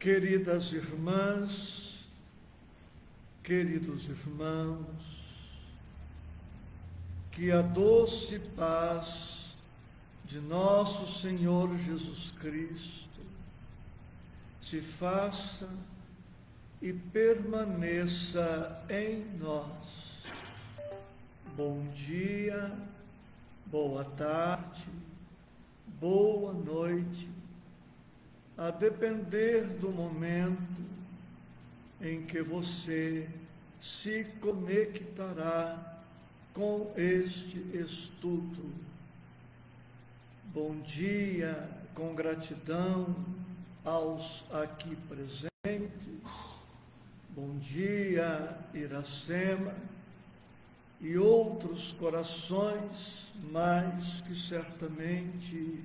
Queridas irmãs, queridos irmãos, que a doce paz de nosso Senhor Jesus Cristo se faça e permaneça em nós. Bom dia, boa tarde, boa noite, a depender do momento em que você se conectará com este estudo. Bom dia, com gratidão aos aqui presentes. Bom dia, Iracema e outros corações mais que certamente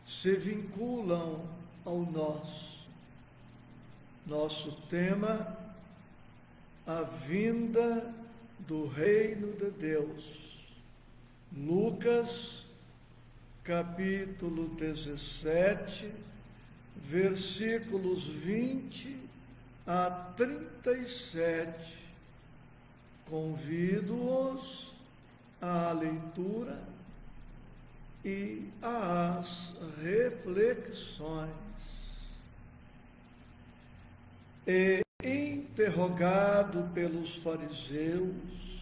se vinculam ao nosso. Nosso tema, a vinda do reino de Deus. Lucas, capítulo 17, versículos 20 a 37. Convido-os à leitura e às reflexões. E interrogado pelos fariseus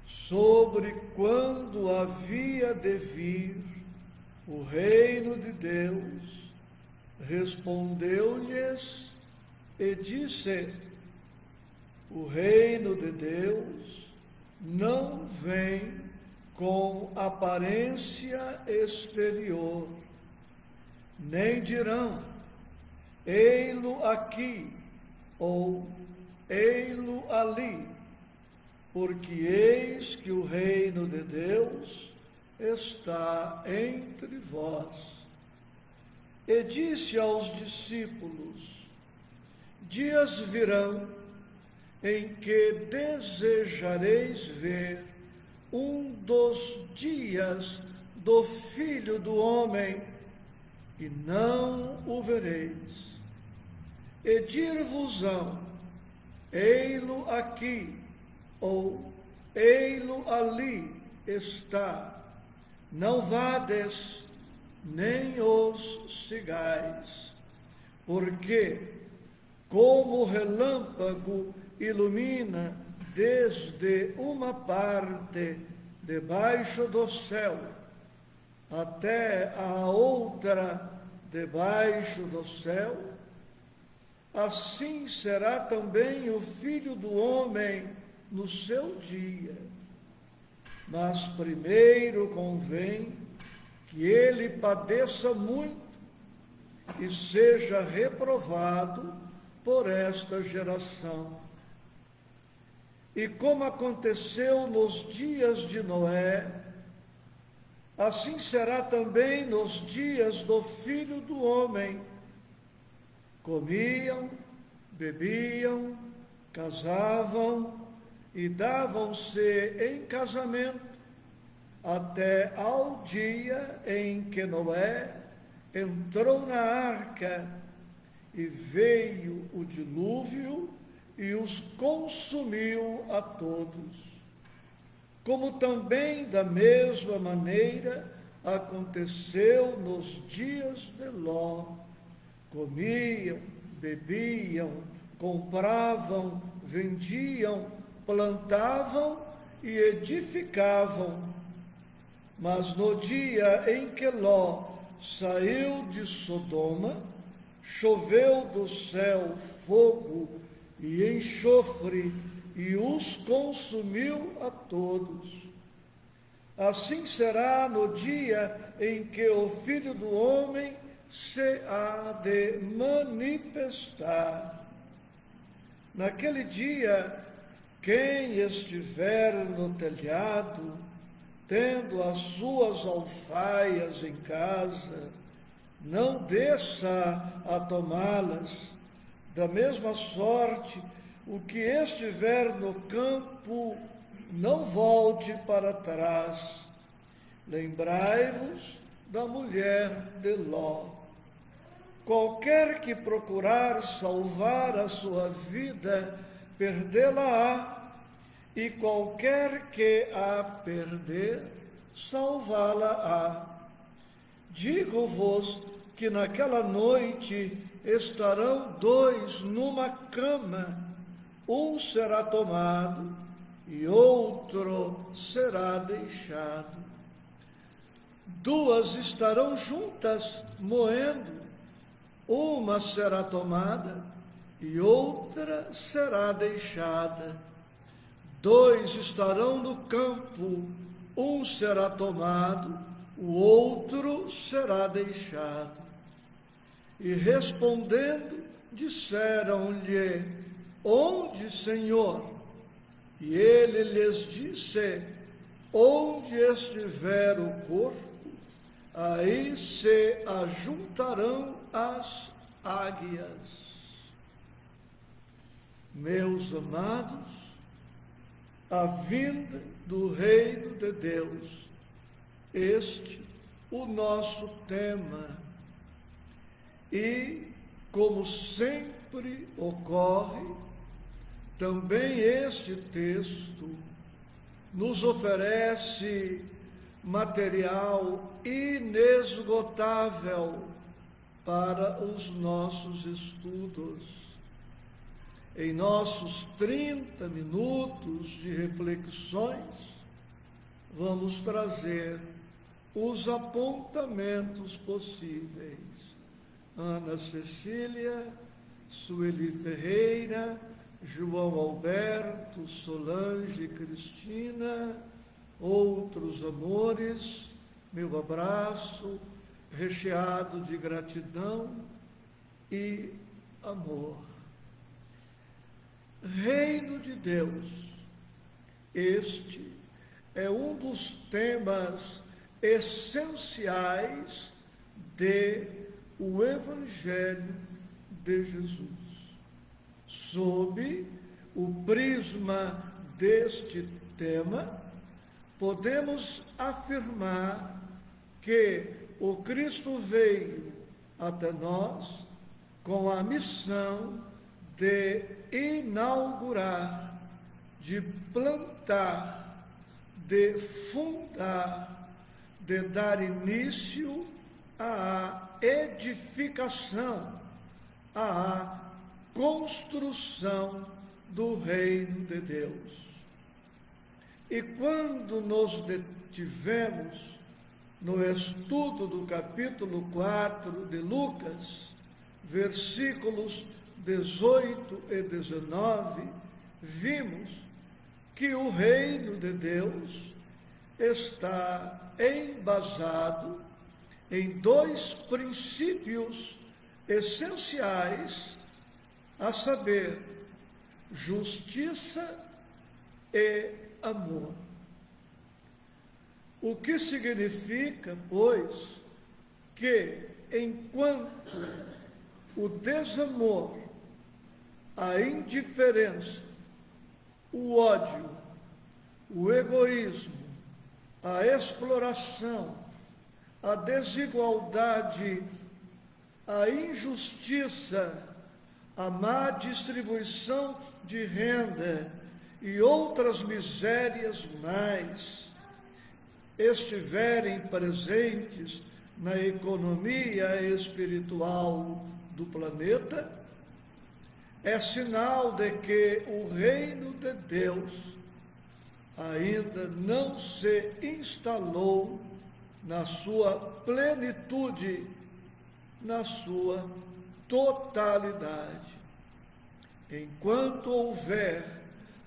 sobre quando havia de vir o reino de Deus, respondeu-lhes e disse: o reino de Deus não vem com aparência exterior, nem dirão, ei-lo aqui, ou ei-lo ali, porque eis que o reino de Deus está entre vós. E disse aos discípulos: dias virão em que desejareis ver um dos dias do Filho do Homem, e não o vereis. E dir-vos-ão, ei-lo aqui, ou ei-lo ali está. Não vades, nem os sigais, porque como o relâmpago ilumina desde uma parte debaixo do céu até a outra debaixo do céu, assim será também o Filho do Homem no seu dia. Mas primeiro convém que ele padeça muito e seja reprovado por esta geração. E como aconteceu nos dias de Noé, assim será também nos dias do Filho do Homem. Comiam, bebiam, casavam e davam-se em casamento, até ao dia em que Noé entrou na arca e veio o dilúvio e os consumiu a todos. Como também da mesma maneira aconteceu nos dias de Ló. Comiam, bebiam, compravam, vendiam, plantavam e edificavam. Mas no dia em que Ló saiu de Sodoma, choveu do céu fogo e enxofre, e os consumiu a todos. Assim será no dia em que o Filho do Homem se há de manifestar. Naquele dia, quem estiver no telhado, tendo as suas alfaias em casa, não desça a tomá-las. Da mesma sorte, o que estiver no campo, não volte para trás. Lembrai-vos da mulher de Ló. qualquer que procurar salvar a sua vida, perdê-la-á, e qualquer que a perder, salvá-la-á. Digo-vos que naquela noite estarão dois numa cama, um será tomado e outro será deixado. Duas estarão juntas moendo, uma será tomada e outra será deixada. Dois estarão no campo, um será tomado, o outro será deixado. E respondendo, disseram-lhe: Onde, Senhor? E ele lhes disse: Onde estiver o corpo, aí se ajuntarão as águias. Meus amados, a vinda do reino de Deus, este o nosso tema. E, como sempre ocorre, também este texto nos oferece material inesgotável para os nossos estudos. Em nossos 30 minutos de reflexões, vamos trazer os apontamentos possíveis. Ana Cecília, Sueli Ferreira, João Alberto, Solange Cristina, outros amores, meu abraço recheado de gratidão e amor. Reino de Deus, este é um dos temas essenciais do Evangelho de Jesus. Sob o prisma deste tema, podemos afirmar que o Cristo veio até nós com a missão de inaugurar, de plantar, de fundar, de dar início à edificação, à construção do reino de Deus. E quando nos detivemos no estudo do capítulo 4 de Lucas, versículos 18 e 19, vimos que o reino de Deus está embasado em dois princípios essenciais, a saber, justiça e amor. O que significa, pois, que enquanto o desamor, a indiferença, o ódio, o egoísmo, a exploração, a desigualdade, a injustiça, a má distribuição de renda e outras misérias mais estiverem presentes na economia espiritual do planeta, é sinal de que o reino de Deus ainda não se instalou na sua plenitude, na sua totalidade. Enquanto houver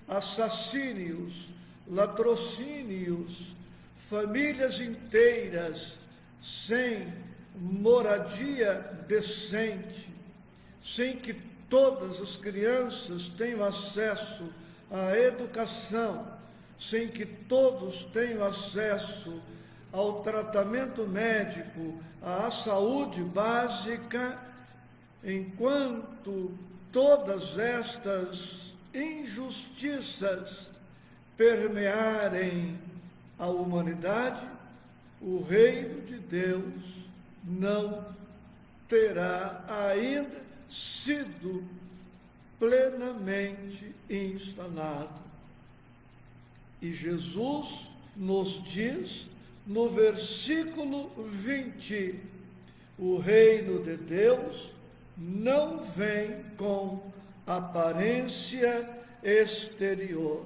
assassínios, latrocínios, famílias inteiras sem moradia decente, sem que todas as crianças tenham acesso à educação, sem que todos tenham acesso ao tratamento médico, à saúde básica, enquanto todas estas injustiças permearem a humanidade, o reino de Deus não terá ainda sido plenamente instalado. E Jesus nos diz no versículo 20: o reino de Deus não vem com aparência exterior.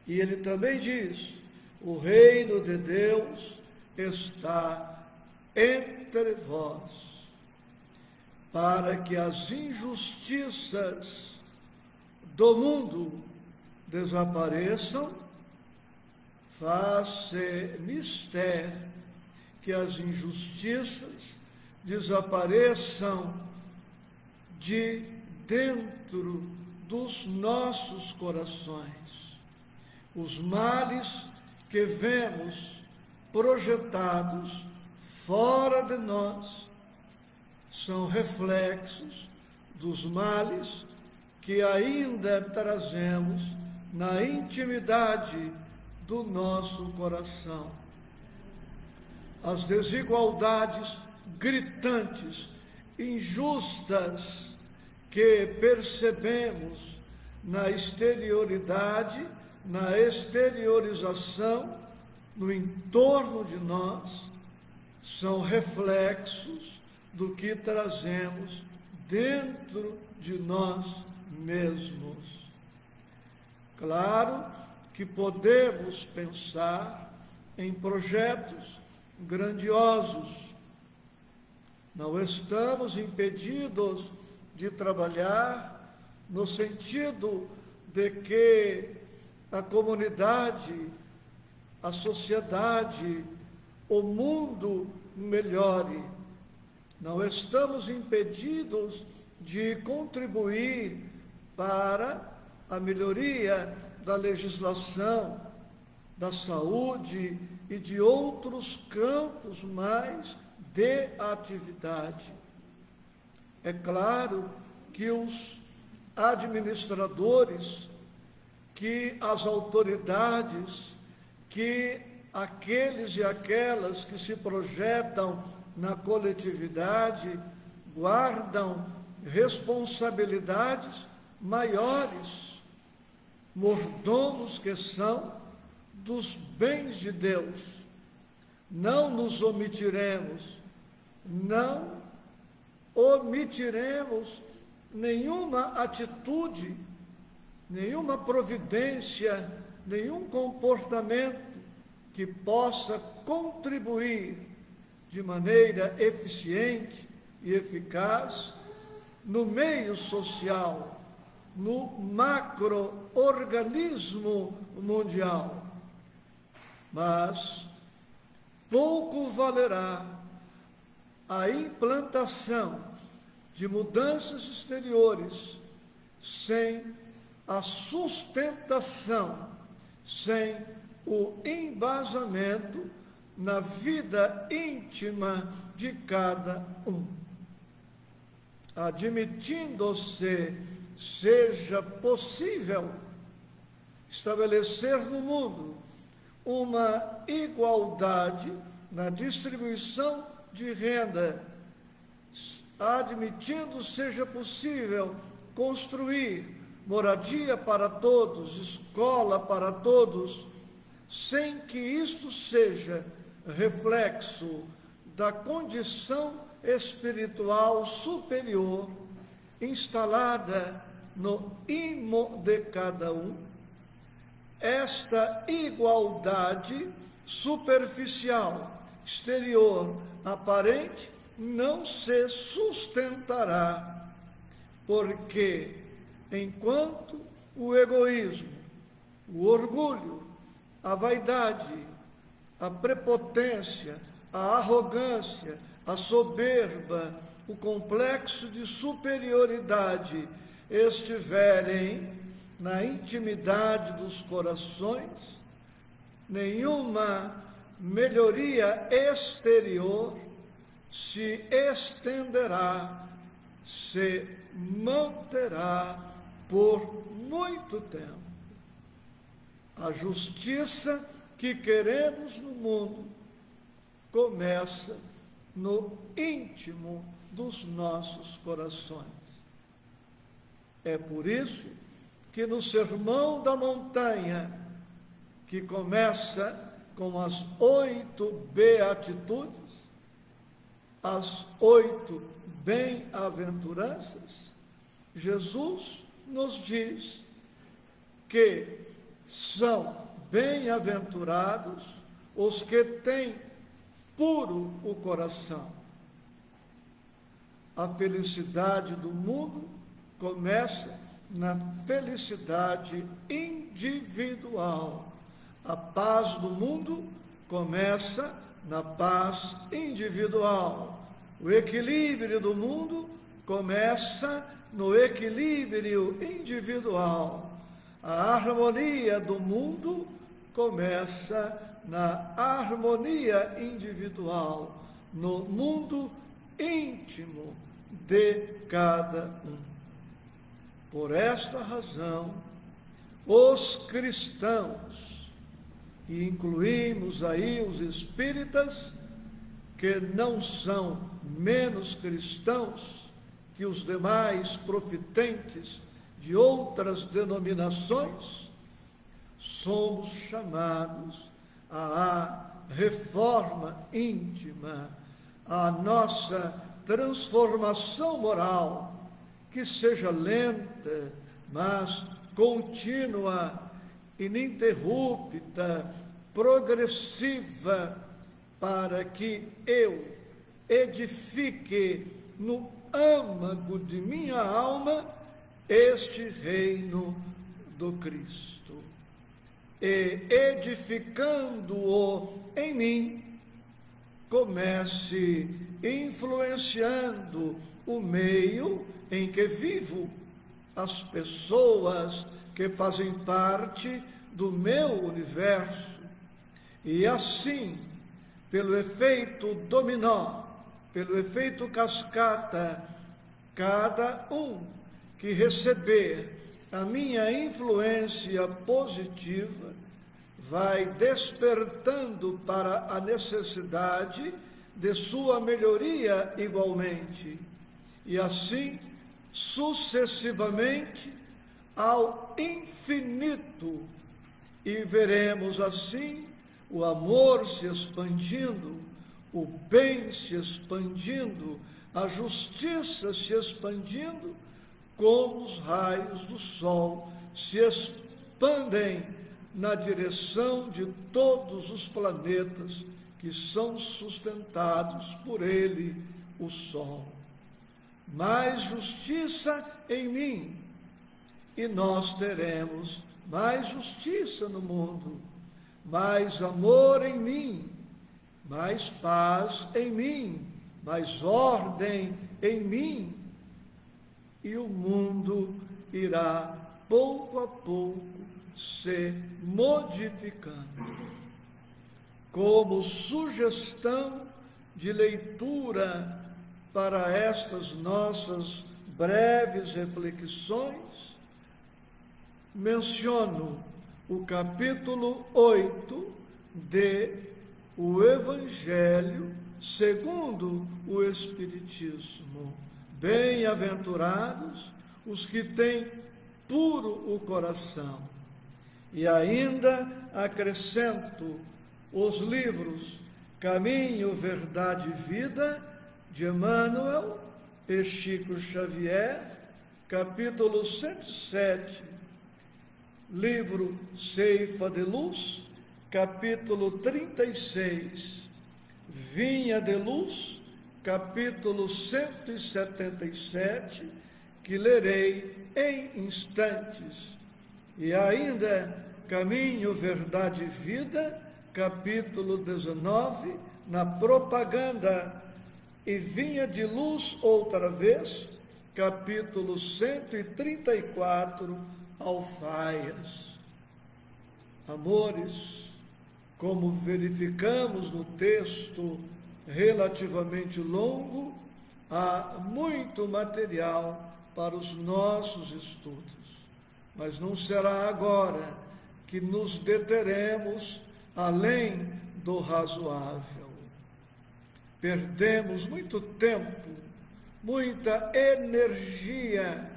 E ele também diz: o reino de Deus está entre vós, para que as injustiças do mundo desapareçam. Faz-se mister que as injustiças desapareçam de dentro dos nossos corações. Os males que vemos projetados fora de nós são reflexos dos males que ainda trazemos na intimidade do nosso coração. As desigualdades gritantes, injustas, que percebemos na exterioridade, na exteriorização, no entorno de nós, são reflexos do que trazemos dentro de nós mesmos. Claro que podemos pensar em projetos grandiosos. Não estamos impedidos de trabalhar no sentido de que a comunidade, a sociedade, o mundo melhore. Não estamos impedidos de contribuir para a melhoria da legislação, da saúde e de outros campos mais de atividade. É claro que os administradores, que as autoridades, que aqueles e aquelas que se projetam na coletividade guardam responsabilidades maiores, mordomos que são dos bens de Deus. Não nos omitiremos, não omitiremos nenhuma atitude, nenhuma providência, nenhum comportamento que possa contribuir de maneira eficiente e eficaz no meio social, no macro-organismo mundial. Mas pouco valerá a implantação de mudanças exteriores sem a sustentação, sem o embasamento na vida íntima de cada um. Admitindo-se seja possível estabelecer no mundo uma igualdade na distribuição de renda, admitindo seja possível construir moradia para todos, escola para todos, sem que isto seja reflexo da condição espiritual superior instalada no ímo de cada um, esta igualdade superficial, exterior, aparente, não se sustentará, porque enquanto o egoísmo, o orgulho, a vaidade, a prepotência, a arrogância, a soberba, o complexo de superioridade estiverem na intimidade dos corações, nenhuma melhoria exterior se estenderá, se manterá por muito tempo. A justiça que queremos no mundo começa no íntimo dos nossos corações. É por isso que no Sermão da Montanha, que começa com as 8 beatitudes, as 8 bem-aventuranças, Jesus nos diz que são bem-aventurados os que têm puro o coração. A felicidade do mundo começa na felicidade individual. A paz do mundo começa na paz individual. O equilíbrio do mundo começa no equilíbrio individual. A harmonia do mundo começa na harmonia individual, no mundo íntimo de cada um. Por esta razão, os cristãos, e incluímos aí os espíritas, que não são menos cristãos que os demais profitentes de outras denominações, somos chamados à reforma íntima, à nossa transformação moral, que seja lenta, mas contínua, ininterrupta, progressiva, para que eu edifique no âmago de minha alma este reino do Cristo. E edificando-o em mim, comece influenciando o meio em que vivo, as pessoas que fazem parte do meu universo. E assim, pelo efeito dominó, pelo efeito cascata, cada um que receber a minha influência positiva vai despertando para a necessidade de sua melhoria igualmente, e assim sucessivamente ao infinito, e veremos assim o amor se expandindo, o bem se expandindo, a justiça se expandindo, como os raios do sol se expandem na direção de todos os planetas que são sustentados por ele, o sol. Mais justiça em mim, e nós teremos mais justiça no mundo, mais amor em mim, mais paz em mim, mais ordem em mim, e o mundo irá pouco a pouco se modificando. Como sugestão de leitura para estas nossas breves reflexões, menciono o capítulo 8 de O Evangelho segundo o Espiritismo. Bem-aventurados os que têm puro o coração. E ainda acrescento os livros Caminho, Verdade e Vida, de Emmanuel e Chico Xavier, capítulo 107, livro Ceifa de Luz, capítulo 36, Vinha de Luz, capítulo 177, que lerei em instantes, e ainda Caminho, Verdade e Vida, capítulo 19, na propaganda, e Vinha de Luz outra vez, capítulo 134, Alfaias. Amores, como verificamos no texto relativamente longo, há muito material para os nossos estudos, mas não será agora que nos deteremos além do razoável. Perdemos muito tempo muita energia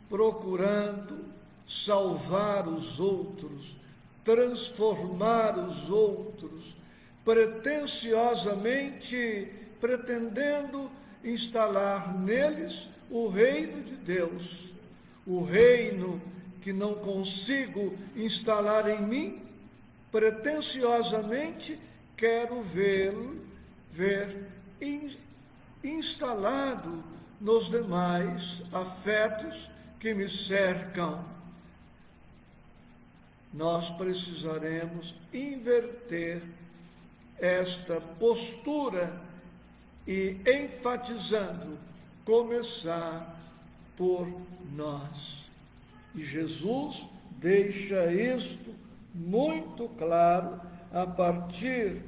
procurando salvar os outros, transformar os outros, pretensiosamente pretendendo instalar neles o reino de Deus, o reino que não consigo instalar em mim, pretensiosamente quero ver instalado nos demais afetos que me cercam. Nós precisaremos inverter esta postura e, enfatizando, começar por nós. E Jesus deixa isto muito claro a partir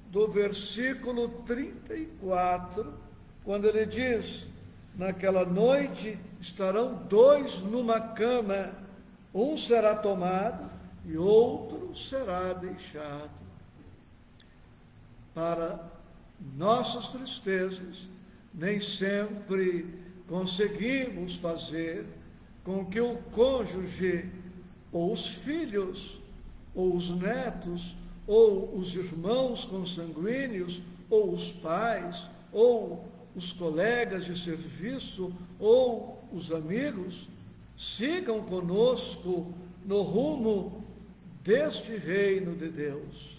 do versículo 34, quando ele diz: naquela noite estarão dois numa cama, um será tomado e outro será deixado. Para nossas tristezas, nem sempre conseguimos fazer com que o cônjuge, ou os filhos, ou os netos, ou os irmãos consanguíneos, ou os pais, ou os colegas de serviço, ou os amigos, sigam conosco no rumo deste reino de Deus.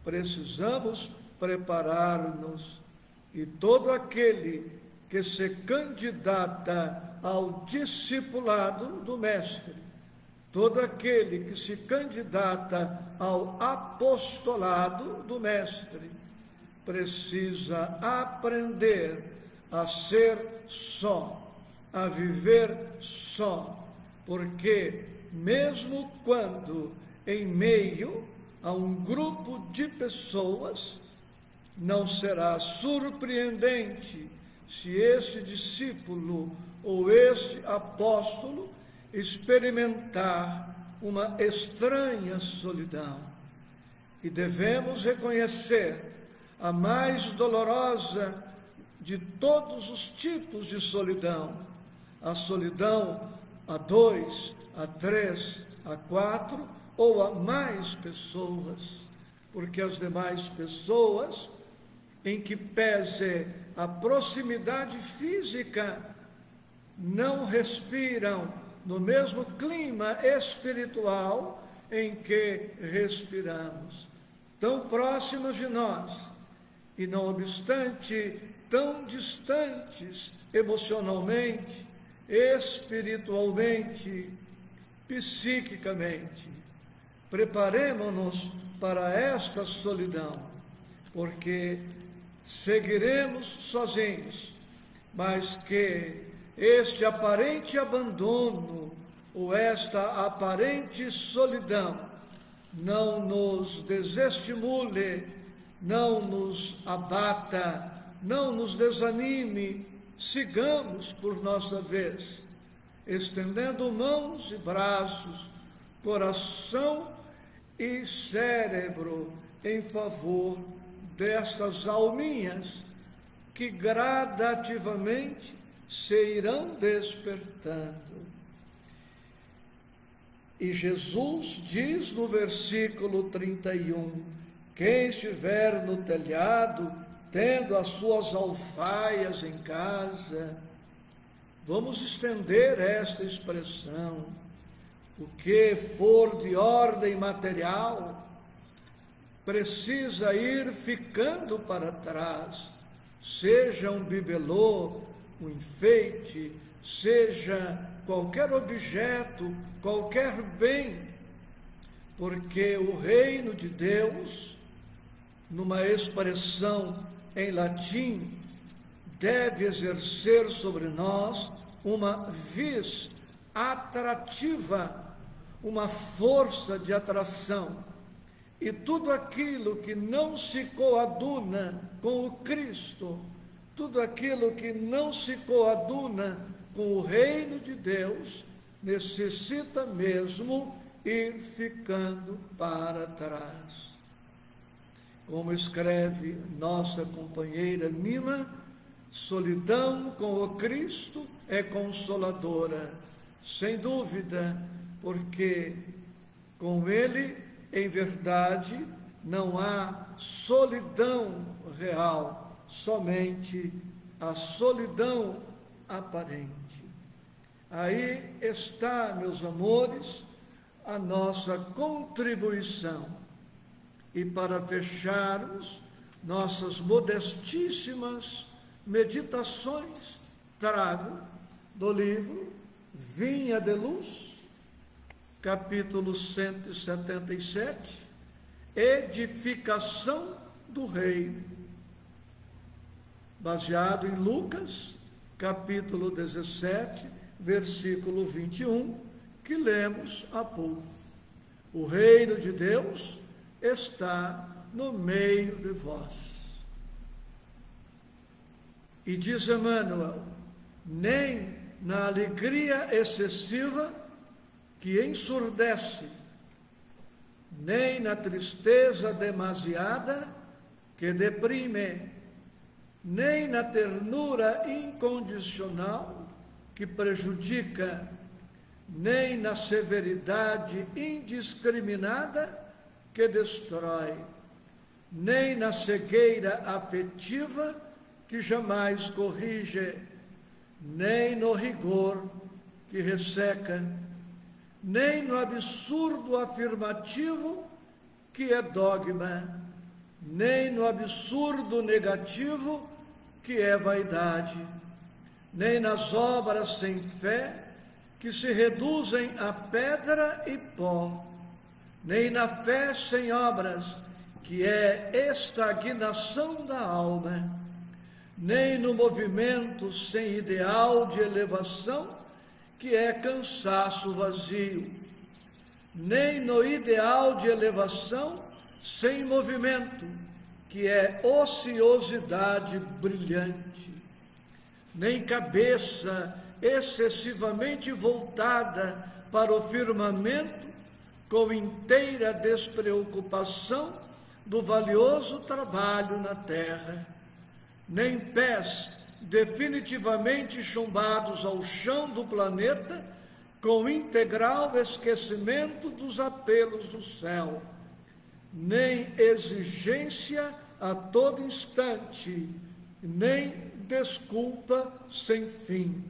Precisamos preparar-nos, e todo aquele que se candidata ao discipulado do Mestre, todo aquele que se candidata ao apostolado do Mestre, precisa aprender a ser só, a viver só, porque mesmo quando em meio a um grupo de pessoas, não será surpreendente se este discípulo ou este apóstolo experimentar uma estranha solidão. E devemos reconhecer a mais dolorosa de todos os tipos de solidão, a solidão a 2, a 3, a 4 ou a mais pessoas, porque as demais pessoas, em que pese a proximidade física, não respiram no mesmo clima espiritual em que respiramos, tão próximos de nós, e não obstante tão distantes emocionalmente, espiritualmente, psiquicamente. Preparemo-nos para esta solidão, porque seguiremos sozinhos, mas que este aparente abandono ou esta aparente solidão não nos desestimule, não nos abata, não nos desanime. Sigamos por nossa vez, estendendo mãos e braços, coração e cérebro em favor destas alminhas que gradativamente se irão despertando. E Jesus diz no versículo 31, quem estiver no telhado, tendo as suas alfaias em casa, vamos estender esta expressão, o que for de ordem material, precisa ir ficando para trás, seja um bibelô, um enfeite, seja qualquer objeto, qualquer bem, porque o reino de Deus, numa expressão em latim, deve exercer sobre nós uma vis atrativa, uma força de atração. E tudo aquilo que não se coaduna com o Cristo, tudo aquilo que não se coaduna com o reino de Deus, necessita mesmo ir ficando para trás. Como escreve nossa companheira Nina, Solidão com o Cristo é consoladora, sem dúvida, porque com Ele, em verdade, não há solidão real, somente a solidão aparente. Aí está, meus amores, a nossa contribuição. E para fecharmos nossas modestíssimas meditações, trago do livro Vinha de Luz, capítulo 177, Edificação do Reino, baseado em Lucas, capítulo 17, versículo 21, que lemos há pouco. O reino de Deus está no meio de vós. E diz Emmanuel, nem na alegria excessiva que ensurdece, nem na tristeza demasiada que deprime, nem na ternura incondicional que prejudica, nem na severidade indiscriminada que destrói, nem na cegueira afetiva que jamais corrige, nem no rigor que resseca, nem no absurdo afirmativo que é dogma, nem no absurdo negativo que é vaidade, nem nas obras sem fé que se reduzem a pedra e pó, nem na fé sem obras, que é estagnação da alma, nem no movimento sem ideal de elevação, que é cansaço vazio, nem no ideal de elevação sem movimento, que é ociosidade brilhante, nem cabeça excessivamente voltada para o firmamento, com inteira despreocupação do valioso trabalho na terra, nem pés definitivamente chumbados ao chão do planeta, com integral esquecimento dos apelos do céu, nem exigência a todo instante, nem desculpa sem fim.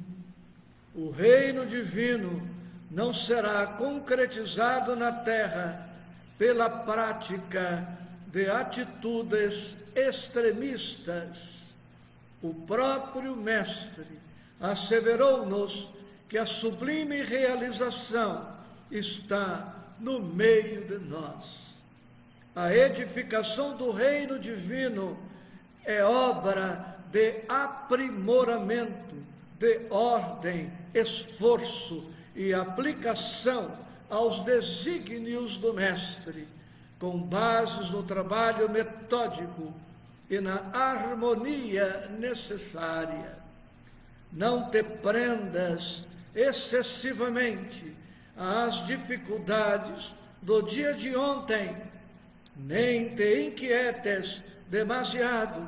O reino divino não será concretizado na terra pela prática de atitudes extremistas. O próprio Mestre asseverou-nos que a sublime realização está no meio de nós. A edificação do reino divino é obra de aprimoramento, de ordem, esforço e aplicação aos desígnios do Mestre, com bases no trabalho metódico e na harmonia necessária. Não te prendas excessivamente às dificuldades do dia de ontem, nem te inquietes demasiado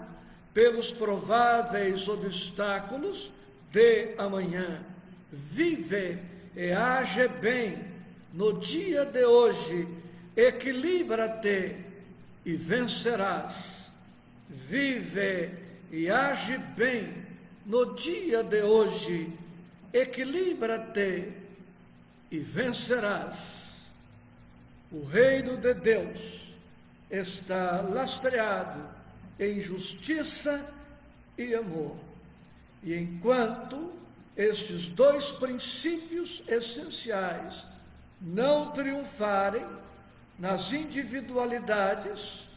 pelos prováveis obstáculos de amanhã. Vive e age bem no dia de hoje, equilibra-te e vencerás. Vive e age bem no dia de hoje, equilibra-te e vencerás. O reino de Deus está lastreado em justiça e amor. E enquanto estes dois princípios essenciais não triunfarem nas individualidades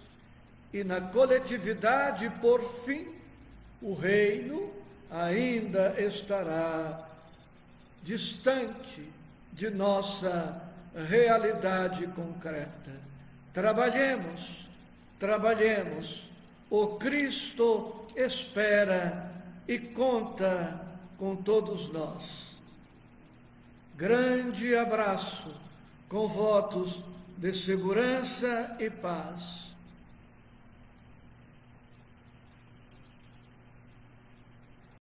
e na coletividade, por fim, o reino ainda estará distante de nossa realidade concreta. Trabalhemos, o Cristo espera e conta com todos nós. Grande abraço, com votos de segurança e paz.